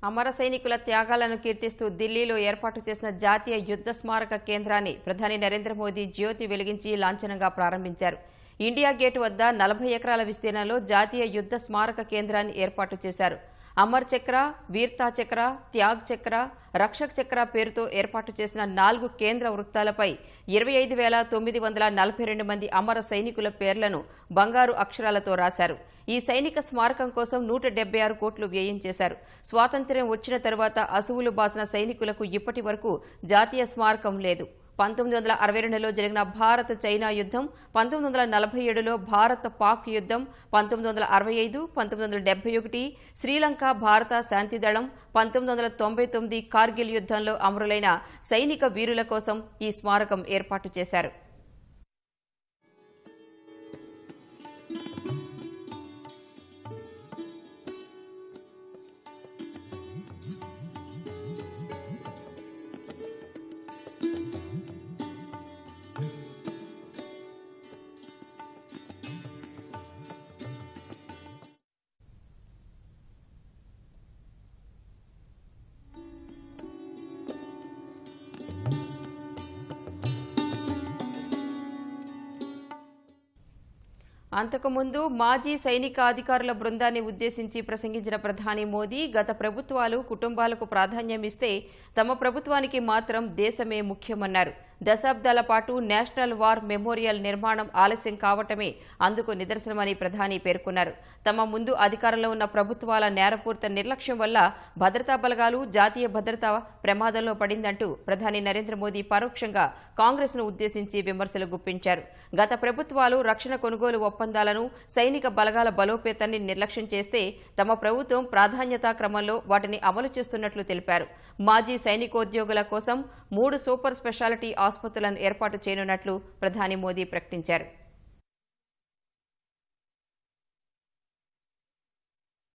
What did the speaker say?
అమర సైనికుల త్యాగాలను కీర్తిస్తూ ఢిల్లీలో ఏర్పాటు చేసిన జాతీయ యుద్ధ స్మారక కేంద్రాన్ని ప్రధాని నరేంద్ర మోదీ జ్యోతి వెలిగించి లాంఛనంగా ప్రారంభించారు. ఇండియా గేట్ వద్ద 40 ఎకరాల విస్తీర్ణంలో జాతీయ యుద్ధ స్మారక కేంద్రాన్ని ఏర్పాటు చేశారు. అమర్ చక్ర, వీర్తా చక్ర, త్యాగ్ చక్ర, రక్షక్ చక్ర పేరుతో ఏర్పాటు చేసిన 4 కేంద్ర వృత్తాలపై 25,942 మంది అమర సైనికుల పేర్లను బంగారు అక్షరాలతో రాశారు. ఈ సైనిక స్మారకం కోసం 176 కోట్లు వ్యయం చేశారు. స్వాతంత్ర్యం వచ్చిన తర్వాత అసువులు బాసిన సైనికులకు ఇప్పటి వరకు జాతీయ స్మారకం లేదు. 1962లో జరిగిన భారత్ చైనా యుద్ధం, 1947లో భారత్ పాక్ యుద్ధం, 1965, 1971 శ్రీలంక భారత శాంతిదళం, 1999 కార్గిల్ యుద్ధంలో అమరులైన సైనిక వీరుల కోసం ఈ స్మారకం ఏర్పాటు చేశారు. అంతకుముందు మాజీ సైనిక అధికారుల బృందాన్ని ఉద్దేశించి ప్రసంగించిన ప్రధాని మోదీ గత ప్రభుత్వాలు కుటుంబాలకు ప్రాధాన్యం ఇస్తే తమ ప్రభుత్వానికి మాత్రం దేశమే ముఖ్యమన్నారు. దశాబ్దాల పాటు నేషనల్ వార్ మెమోరియల్ నిర్మాణం ఆలస్యం కావటమే అందుకు నిదర్శనమని ప్రధాని పేర్కొన్నారు. తమ ముందు అధికారంలో ఉన్న ప్రభుత్వాల నేరపూరిత నిర్లక్ష్యం వల్ల భద్రతా బలగాలు జాతీయ భద్రత ప్రమాదంలో పడిందంటూ ప్రధాని నరేంద్ర మోదీ పరోక్షంగా కాంగ్రెస్ను ఉద్దేశించి విమర్శలు గుప్పించారు. గత ప్రభుత్వాలు రక్షణ కొనుగోలు ఒప్పందాలను, సైనిక బలగాల బలోపేతాన్ని నిర్లక్ష్యం చేస్తే తమ ప్రభుత్వం ప్రాధాన్యతా క్రమంలో వాటిని అమలు చేస్తున్నట్లు తెలిపారు. మాజీ సైనికోద్యోగుల కోసం 3 సూపర్ స్పెషాలిటీ ఆసుపత్రులను ఏర్పాటు చేయనున్నట్లు ప్రధాని మోదీ ప్రకటించారు.